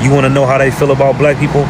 You want to know how they feel about black people?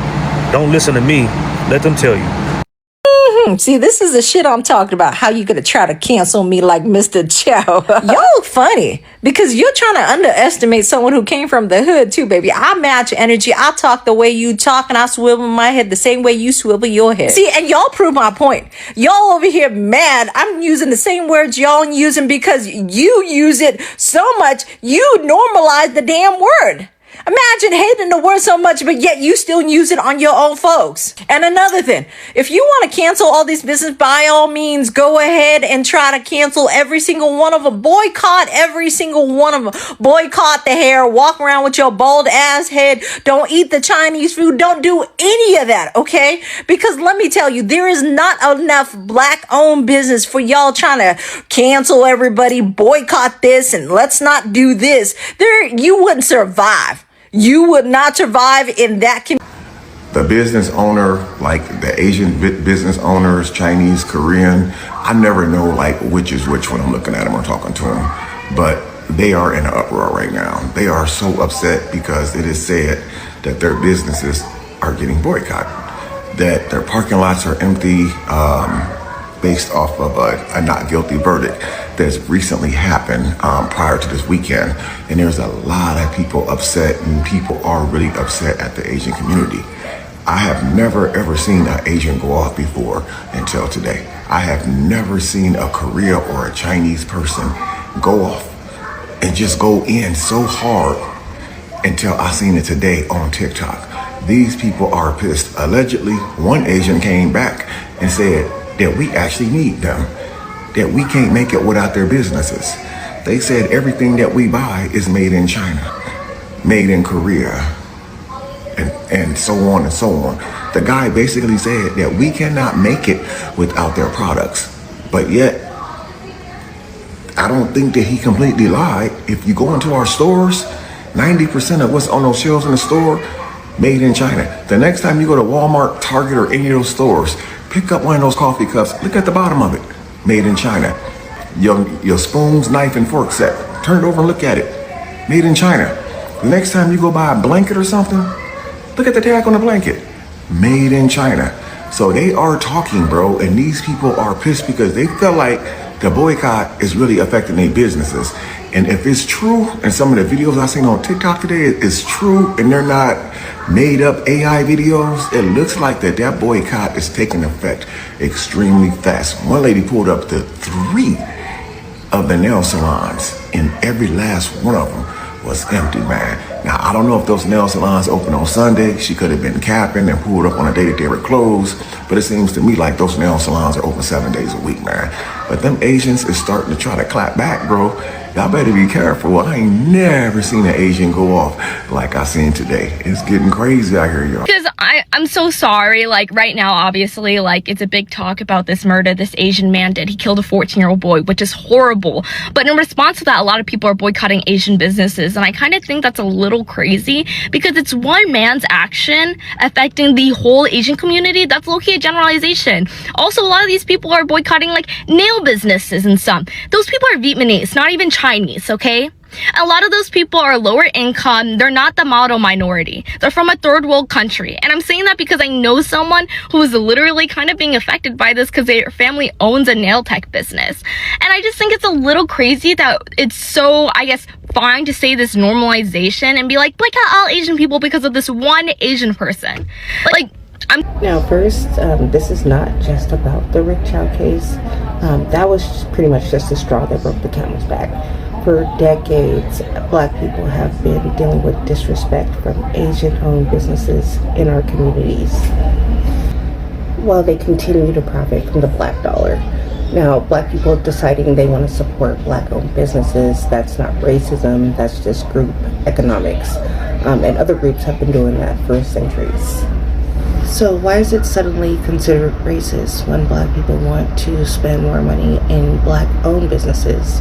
Don't listen to me. Let them tell you. See, this is the shit I'm talking about. How you gonna try to cancel me like Mr. Chow? Y'all funny because you're trying to underestimate someone who came from the hood too, baby. I match energy. I talk the way you talk, and I swivel my head the same way you swivel your head. See, and y'all prove my point. Y'all over here mad. I'm using the same words y'all using because you use it so much. You normalize the damn word. Imagine hating the word so much, but yet you still use it on your own folks. And another thing, if you want to cancel all these business, by all means, go ahead and try to cancel every single one of them. Boycott every single one of them. Boycott the hair. Walk around with your bald ass head. Don't eat the Chinese food. Don't do any of that, okay? Because let me tell you, there is not enough black-owned business for y'all trying to cancel everybody, boycott this, and let's not do this. You wouldn't survive. You would not survive in that community. The business owner, like the Asian business owners, Chinese, Korean, I never know like which is which when I'm looking at them or talking to them, but they are in an uproar right now. They are so upset because it is said that their businesses are getting boycotted, that their parking lots are empty, based off of a not guilty verdict that's recently happened prior to this weekend. And there's a lot of people upset, and people are really upset at the Asian community. I have never ever seen an Asian go off before until today. I have never seen a Korea or a Chinese person go off and just go in so hard until I seen it today on TikTok. These people are pissed. Allegedly, one Asian came back and said that we actually need them, that we can't make it without their businesses. They said everything that we buy is made in China, made in Korea, and so on and so on. The guy basically said that we cannot make it without their products. But yet, I don't think that he completely lied. If you go into our stores, 90% of what's on those shelves in the store, made in China. The next time you go to Walmart, Target, or any of those stores, pick up one of those coffee cups, look at the bottom of it, made in China. Your spoons, knife, and fork set, turn it over and look at it, made in China. The next time you go buy a blanket or something, look at the tag on the blanket, made in China. So they are talking, bro, and these people are pissed because they feel like the boycott is really affecting their businesses. And if it's true, and some of the videos I seen on TikTok today is true, and they're not made up AI videos, it looks like that boycott is taking effect extremely fast. One lady pulled up the 3 of the nail salons, and every last one of them was empty, man. Now, I don't know if those nail salons open on Sunday. She could have been capping and pulled up on a day that they were closed, but it seems to me like those nail salons are open 7 days a week, man. But them Asians is starting to try to clap back, bro. Y'all better be careful. I ain't never seen an Asian go off like I seen today. It's getting crazy out here, y'all. Because I'm so sorry. Like right now, obviously, like it's a big talk about this murder this Asian man did. He killed a 14-year-old boy, which is horrible. But in response to that, a lot of people are boycotting Asian businesses. And I kind of think that's a little crazy because it's one man's action affecting the whole Asian community. That's low-key a generalization. Also, a lot of these people are boycotting like nail businesses and some. Those people are Vietnamese, not even Chinese, okay? A lot of those people are lower income. They're not the model minority. They're from a third world country. And I'm saying that because I know someone who is literally kind of being affected by this because their family owns a nail tech business. And I just think it's a little crazy that it's so, I guess, fine to say this normalization and be like, boycott all Asian people because of this one Asian person. Now, first, this is not just about the Rick Chow case. That was pretty much just the straw that broke the camel's back. For decades, Black people have been dealing with disrespect from Asian-owned businesses in our communities while they continue to profit from the Black dollar. Now, Black people deciding they want to support Black-owned businesses, that's not racism, that's just group economics. And other groups have been doing that for centuries. So why is it suddenly considered racist when Black people want to spend more money in Black-owned businesses?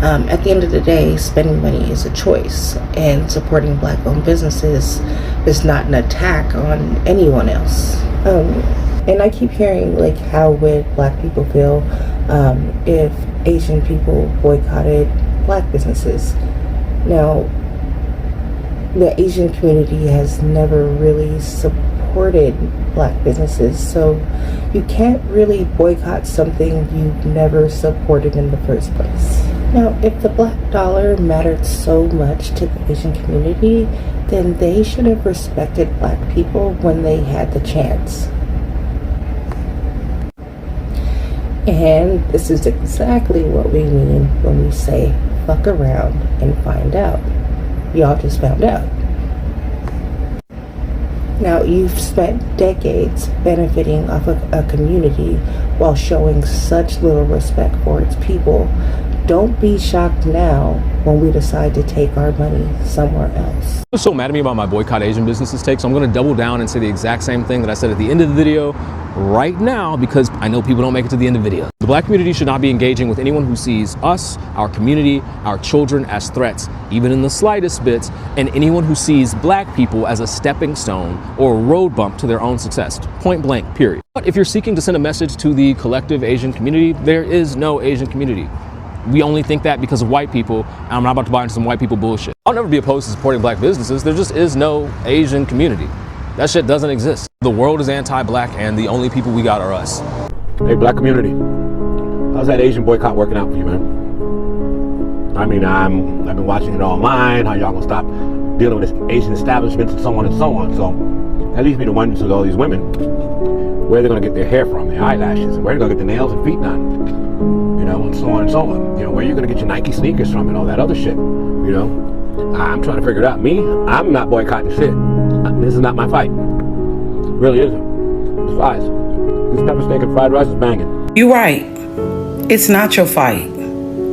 At the end of the day, spending money is a choice, and supporting Black-owned businesses is not an attack on anyone else. And I keep hearing, like, how would Black people feel if Asian people boycotted Black businesses? Now, the Asian community has never really supported black businesses, so you can't really boycott something you've never supported in the first place. Now, if the black dollar mattered so much to the Asian community, then they should have respected black people when they had the chance. And this is exactly what we mean when we say fuck around and find out. Y'all just found out. Now, you've spent decades benefiting off of a community while showing such little respect for its people. Don't be shocked now when we decide to take our money somewhere else. What's so mad at me about my Boycott Asian Businesses take, so I'm going to double down and say the exact same thing that I said at the end of the video right now, because I know people don't make it to the end of the video. The black community should not be engaging with anyone who sees us, our community, our children as threats, even in the slightest bits, and anyone who sees black people as a stepping stone or a road bump to their own success. Point blank, period. But if you're seeking to send a message to the collective Asian community, there is no Asian community. We only think that because of white people, and I'm not about to buy into some white people bullshit. I'll never be opposed to supporting black businesses. There just is no Asian community. That shit doesn't exist. The world is anti-black, and the only people we got are us. Hey, black community, how's that Asian boycott working out for you, man? I mean, I've been watching it online, how y'all gonna stop dealing with this Asian establishments and so on and so on. So that leads me to wonder to all these women, where they're gonna get their hair from, their eyelashes, where they're gonna get their nails and feet done, you know, and so on and so on. You know, where you're gonna get your Nike sneakers from and all that other shit, you know? I'm trying to figure it out. Me, I'm not boycotting shit. This is not my fight. It really isn't. It's flies. This pepper steak and fried rice is banging. You're right. It's not your fight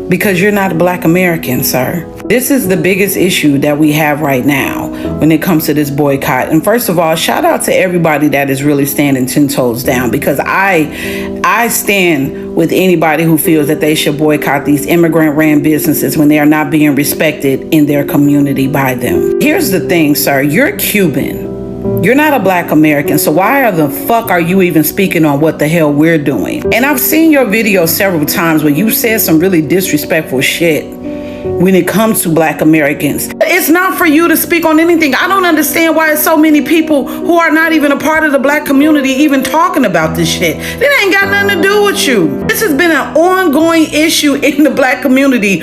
because you're not a black American, sir. This is the biggest issue that we have right now when it comes to this boycott. And first of all, shout out to everybody that is really standing 10 toes down, because I stand with anybody who feels that they should boycott these immigrant-ran businesses when they are not being respected in their community by them. Here's the thing, sir. You're Cuban. You're not a black American, so why the fuck are you even speaking on what the hell we're doing? And I've seen your video several times where you said some really disrespectful shit when it comes to black Americans. It's not for you to speak on anything. I don't understand why so many people who are not even a part of the black community even talking about this shit. It ain't got nothing to do with you. This has been an ongoing issue in the black community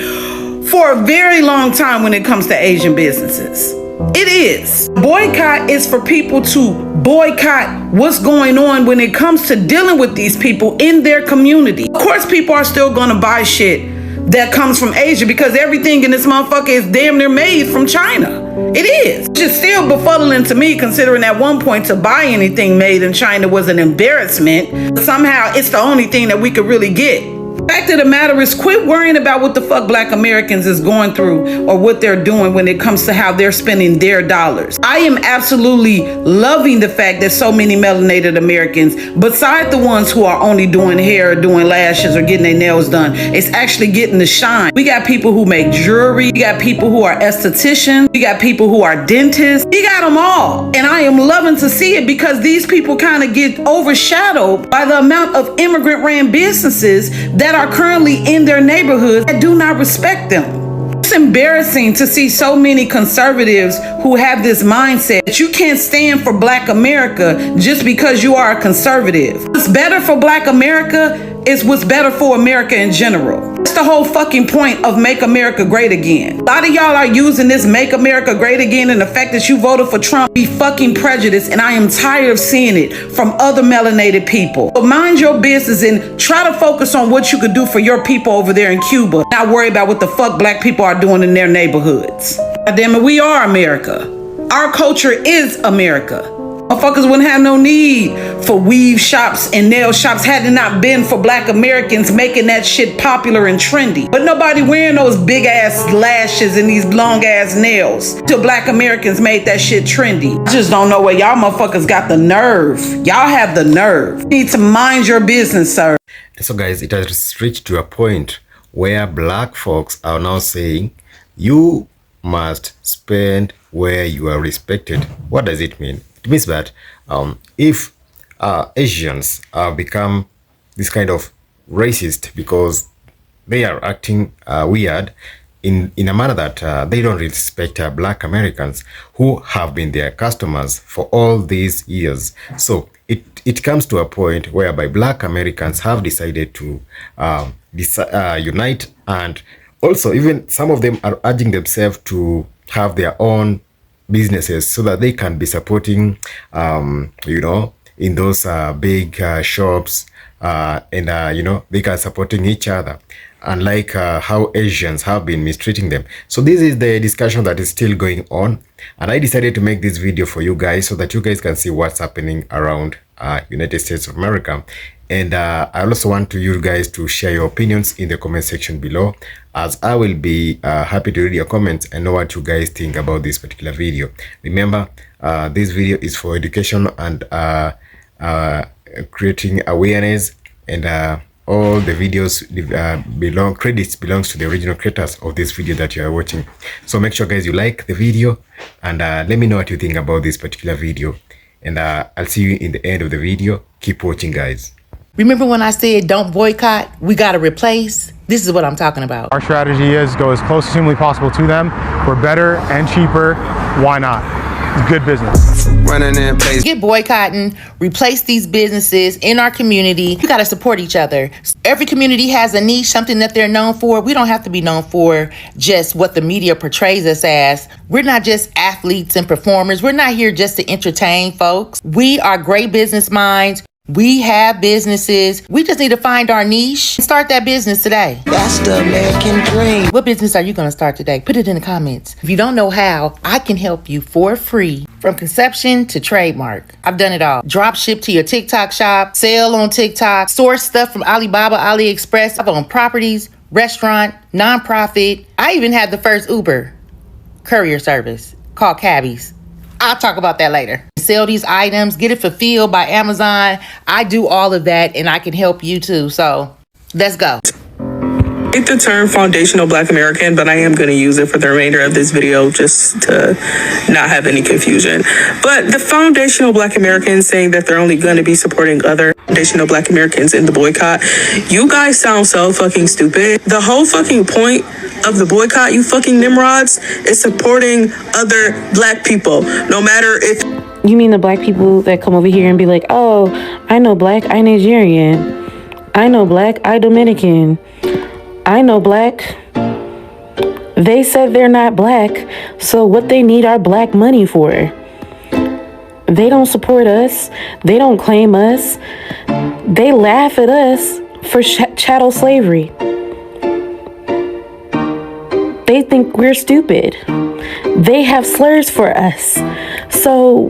for a very long time when it comes to Asian businesses. It is. Boycott is for people to boycott what's going on when it comes to dealing with these people in their community. Of course, people are still going to buy shit that comes from Asia because everything in this motherfucker is damn near made from China. It is. It's just still befuddling to me, considering at one point to buy anything made in China was an embarrassment. Somehow it's the only thing that we could really get. The fact of the matter is, quit worrying about what the fuck black Americans is going through or what they're doing when it comes to how they're spending their dollars. I am absolutely loving the fact that so many melanated Americans, beside the ones who are only doing hair or doing lashes or getting their nails done, is actually getting the shine. We got people who make jewelry. We got people who are estheticians. We got people who are dentists. We got them all. And I am loving to see it because these people kind of get overshadowed by the amount of immigrant-ran businesses that are currently in their neighborhoods that do not respect them. It's embarrassing to see so many conservatives who have this mindset that you can't stand for black America just because you are a conservative. What's better for black America is what's better for America in general. That's the whole fucking point of Make America Great Again. A lot of y'all are using this Make America Great Again and the fact that you voted for Trump be fucking prejudiced, and I am tired of seeing it from other melanated people. So mind your business and try to focus on what you could do for your people over there in Cuba. Not worry about what the fuck black people are doing in their neighborhoods. God damn it, we are America. Our culture is America. Motherfuckers wouldn't have no need for weave shops and nail shops had it not been for black Americans making that shit popular and trendy. But nobody wearing those big ass lashes and these long ass nails till black Americans made that shit trendy. I just don't know where y'all motherfuckers got the nerve. Y'all have the nerve. You need to mind your business, sir. So guys, it has reached to a point where black folks are now saying you must spend where you are respected. What does it mean? It means that if Asians become this kind of racist because they are acting weird, in a manner that they don't respect Black Americans who have been their customers for all these years. So it comes to a point whereby Black Americans have decided to unite, and also even some of them are urging themselves to have their own businesses so that they can be supporting, you know, in those big shops, and you know, they can supporting each other, unlike how Asians have been mistreating them. So this is the discussion that is still going on, and I decided to make this video for you guys so that you guys can see what's happening around United States of America. And I also want you guys to share your opinions in the comment section below, as I will be happy to read your comments and know what you guys think about this particular video. Remember, this video is for education and creating awareness, and all the videos credits belongs to the original creators of this video that you are watching. So make sure guys you like the video, and let me know what you think about this particular video, and I'll see you in the end of the video. Keep watching, guys. Remember when I said don't boycott, we gotta replace? This is what I'm talking about. Our strategy is go as close as humanly possible to them. We're better and cheaper. Why not? It's good business. Running in place. Get boycotting, replace these businesses in our community. You gotta support each other. Every community has a niche, something that they're known for. We don't have to be known for just what the media portrays us as. We're not just athletes and performers. We're not here just to entertain folks. We are great business minds. We have businesses. We just need to find our niche and start that business today. That's the American dream. What business are you going to start today? Put it in the comments. If you don't know how, I can help you for free. From conception to trademark. I've done it all. Drop ship to your TikTok shop, sell on TikTok, source stuff from Alibaba, AliExpress. I've owned properties, restaurant, nonprofit. I even had the first Uber courier service called Cabbies. I'll talk about that later. Sell these items, get it fulfilled by Amazon. I do all of that, and I can help you too. So let's go. I hate the term foundational Black American, but I am going to use it for the remainder of this video just to not have any confusion. But the foundational Black Americans saying that they're only going to be supporting other foundational Black Americans in the boycott, you guys sound so fucking stupid. The whole fucking point of the boycott, you fucking Nimrods, is supporting other Black people, no matter if... You mean the Black people that come over here and be like, oh, I know Black, I Nigerian. I know Black, I Dominican. I know Black. They said they're not Black, so what they need our Black money for? They don't support us. They don't claim us. They laugh at us for chattel slavery. They think we're stupid. They have slurs for us. So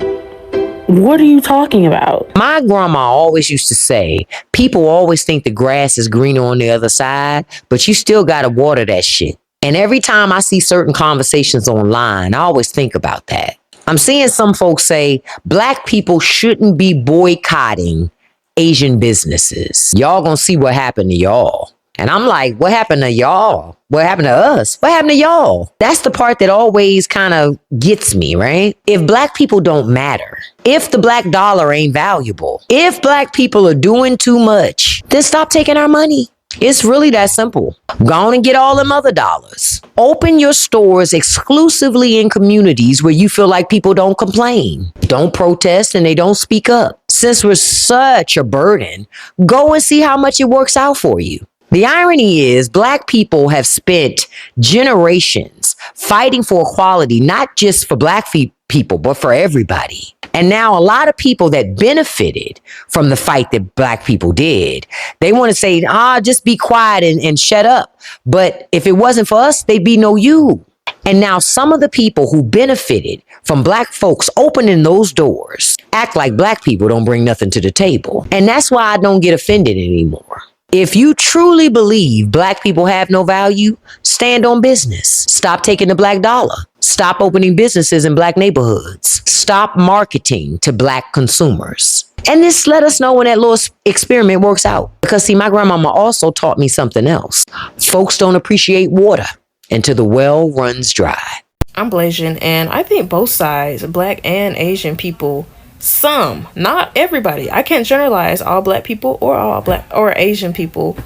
what are you talking about? My grandma always used to say, people always think the grass is greener on the other side, but you still got to water that shit. And every time I see certain conversations online, I always think about that. I'm seeing some folks say Black people shouldn't be boycotting Asian businesses. Y'all gonna see what happened to y'all. And I'm like, what happened to y'all? What happened to us? What happened to y'all? That's the part that always kind of gets me, right? If Black people don't matter, if the Black dollar ain't valuable, if Black people are doing too much, then stop taking our money. It's really that simple. Go on and get all them other dollars. Open your stores exclusively in communities where you feel like people don't complain, don't protest, and they don't speak up. Since we're such a burden, go and see how much it works out for you. The irony is Black people have spent generations fighting for equality, not just for Black people, but for everybody. And now a lot of people that benefited from the fight that Black people did, they want to say, just be quiet and shut up. But if it wasn't for us, they'd be no you. And now some of the people who benefited from Black folks opening those doors act like Black people don't bring nothing to the table. And that's why I don't get offended anymore. If you truly believe Black people have no value, stand on business. Stop taking the Black dollar. Stop opening businesses in Black neighborhoods. Stop marketing to Black consumers. And just let us know when that little experiment works out. Because see, my grandmama also taught me something else. Folks don't appreciate water until the well runs dry. I'm Blasian, and I think both sides, Black and Asian people, some, not everybody. I can't generalize all Black people or all Black or Asian people,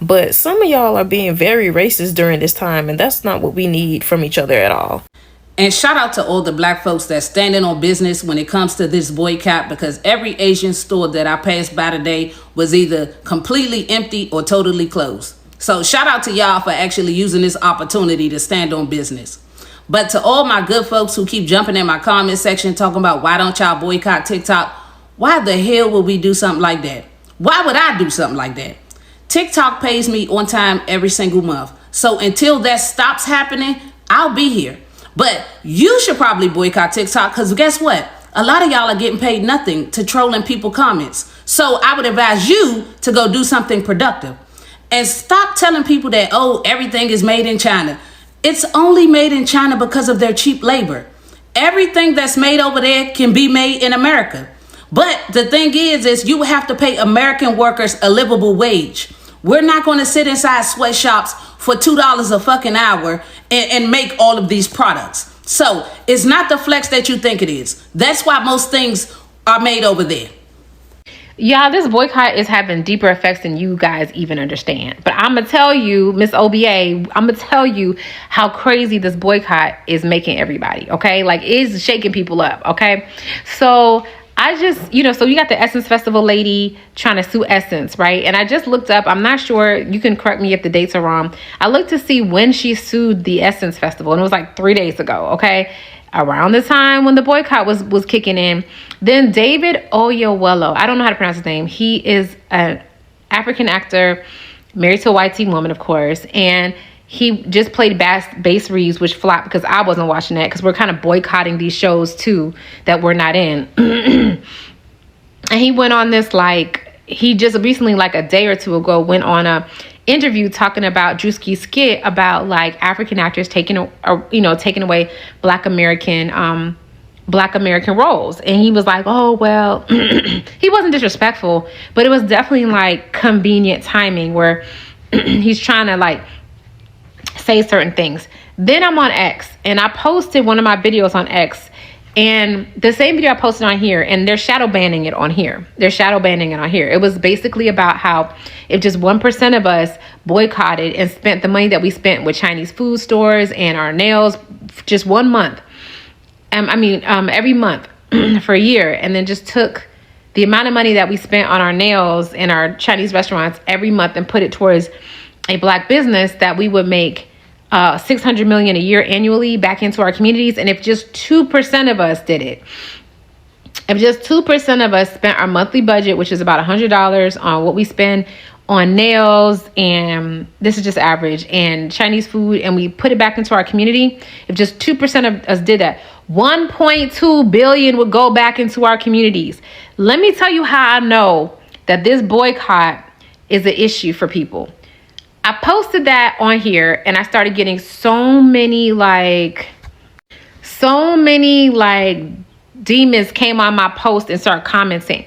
But some of y'all are being very racist during this time, and that's not what we need from each other at all. And shout out to all the black folks that's standing on business when it comes to this boycott, because every Asian store that I passed by today was either completely empty or totally closed. So shout out to y'all for actually using this opportunity to stand on business. But to all my good folks who keep jumping in my comment section talking about why don't y'all boycott TikTok, why the hell would we do something like that? Why would I do something like that? TikTok pays me on time every single month. So until that stops happening, I'll be here. But you should probably boycott TikTok, because guess what? A lot of y'all are getting paid nothing to trolling people comments. So I would advise you to go do something productive. And stop telling people that, oh, everything is made in China. It's only made in China because of their cheap labor. Everything that's made over there can be made in America. But the thing is you have to pay American workers a livable wage. We're not going to sit inside sweatshops for $2 a fucking hour and make all of these products. So it's not the flex that you think it is. That's why most things are made over there. Y'all, this boycott is having deeper effects than you guys even understand. But I'm going to tell you, Miss OBA, I'm going to tell you how crazy this boycott is making everybody, okay? Like, it's shaking people up, okay? So I just, so you got the Essence Festival lady trying to sue Essence, right? And I just looked up, I'm not sure, you can correct me if the dates are wrong. I looked to see when she sued the Essence Festival, and it was like 3 days ago, okay? Around the time when the boycott was kicking in. Then David Oyelowo, I don't know how to pronounce his name. He is an African actor, married to a white teen woman, of course. And he just played Bass Reeves, which flopped because I wasn't watching that, because we're kind of boycotting these shows too that we're not in. And he went on this, he just recently, like a day or two ago, went on a interview talking about Drewski's skit about African actors taking away Black American roles. And he was like, oh, well, he wasn't disrespectful, but it was definitely convenient timing where he's trying to say certain things. Then I'm on X, and I posted one of my videos on X, and the same video I posted on here, and they're shadow banning it on here. It was basically about how if just 1% of us boycotted and spent the money that we spent with Chinese food stores and our nails just 1 month, every month for a year, and then just took the amount of money that we spent on our nails in our Chinese restaurants every month and put it towards a Black business, that we would make $600 million a year annually back into our communities. And if just 2% of us did it, if just 2% of us spent our monthly budget, which is about $100 on what we spend on nails, and this is just average, and Chinese food, and we put it back into our community, if just 2% of us did that, 1.2 billion would go back into our communities. Let me tell you how I know that this boycott is an issue for people. I posted that on here, and I started getting so many demons came on my post and started commenting.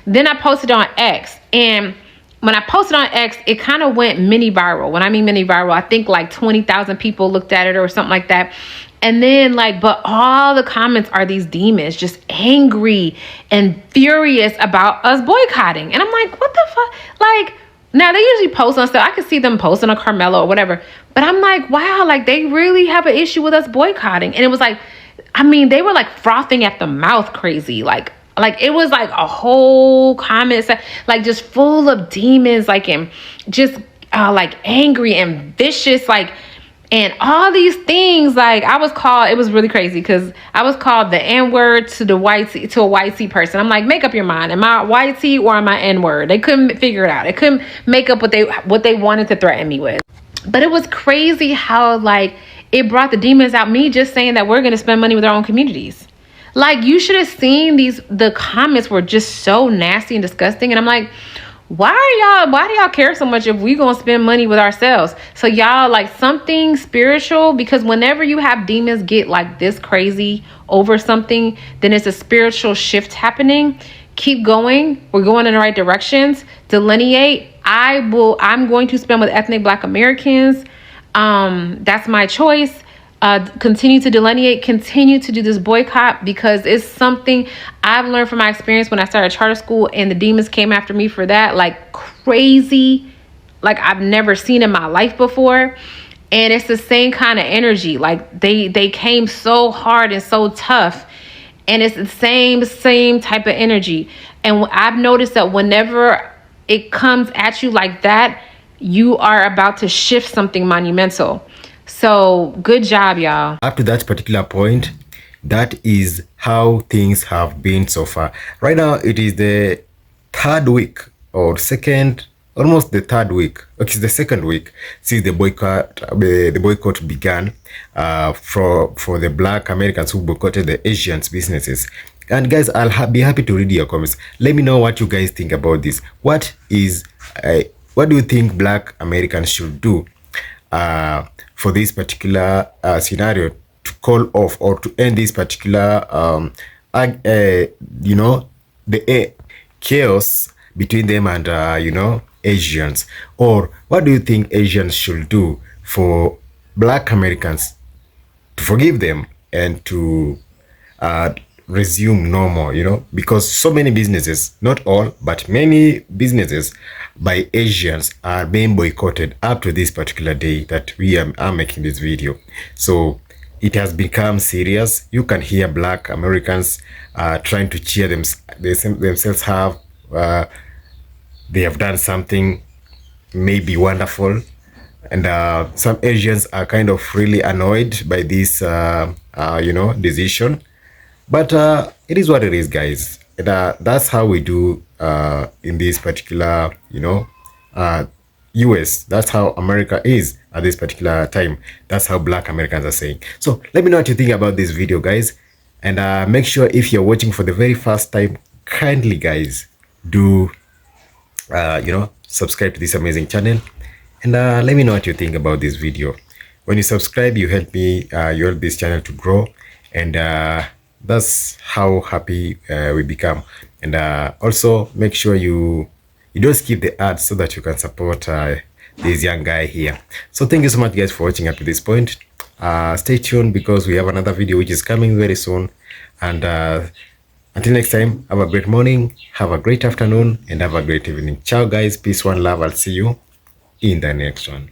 Then I posted on X, and when I posted on X, it kind of went mini viral. When I mean mini viral, I think 20,000 people looked at it or something like that. And then but all the comments are these demons just angry and furious about us boycotting. And I'm like, what the fuck? Now they usually post on stuff. I could see them posting on Carmelo or whatever. But I'm like, wow, they really have an issue with us boycotting. And it was they were frothing at the mouth crazy. It was a whole comment just full of demons, and just angry and vicious, and all these things. I was called, it was really crazy because I was called the N-word to a white C person. I'm like, make up your mind. Am I white C or am I N-word? They couldn't figure it out. They couldn't make up what they wanted to threaten me with. But it was crazy how it brought the demons out. Me just saying that we're going to spend money with our own communities. You should have seen the comments were just so nasty and disgusting. And I'm like, why do y'all care so much if we gonna spend money with ourselves? So y'all something spiritual, because whenever you have demons get this crazy over something, then it's a spiritual shift happening. Keep going. We're going in the right directions. Delineate. I'm going to spend with ethnic Black Americans. That's my choice. Continue to delineate, continue to do this boycott, because it's something I've learned from my experience when I started charter school and the demons came after me for that, crazy like I've never seen in my life before. And it's the same kind of energy. Like they came so hard and so tough. And it's the same type of energy. And I've noticed that whenever it comes at you like that, you are about to shift something monumental. So good job, y'all. Up to that particular point, that is how things have been so far. Right now, it is the third week or second, almost the third week. Okay, it's the second week since the boycott began for the Black Americans who boycotted the Asians businesses. And guys, I'll be happy to read your comments. Let me know what you guys think about this. What do you think Black Americans should do for this particular scenario, to call off or to end this particular the chaos between them and Asians? Or what do you think Asians should do for Black Americans to forgive them and to resume normal, because so many businesses, not all, but many businesses by Asians are being boycotted up to this particular day that we are making this video. So it has become serious. You can hear Black Americans trying to cheer themselves up. They have done something maybe wonderful. And some Asians are kind of really annoyed by this, decision. But it is what it is, guys. And, that's how we do in this particular, US. That's how America is at this particular time. That's how Black Americans are saying. So let me know what you think about this video, guys. And make sure if you're watching for the very first time, kindly, guys, do, subscribe to this amazing channel. And let me know what you think about this video. When you subscribe, you help me, you help this channel to grow. And that's how happy we become. And also make sure you don't skip the ads so that you can support this young guy here. So thank you so much, guys, for watching up to this point. Stay tuned because we have another video which is coming very soon. And until next time, have a great morning, have a great afternoon, and have a great evening. Ciao, guys. Peace, one love. I'll see you in the next one.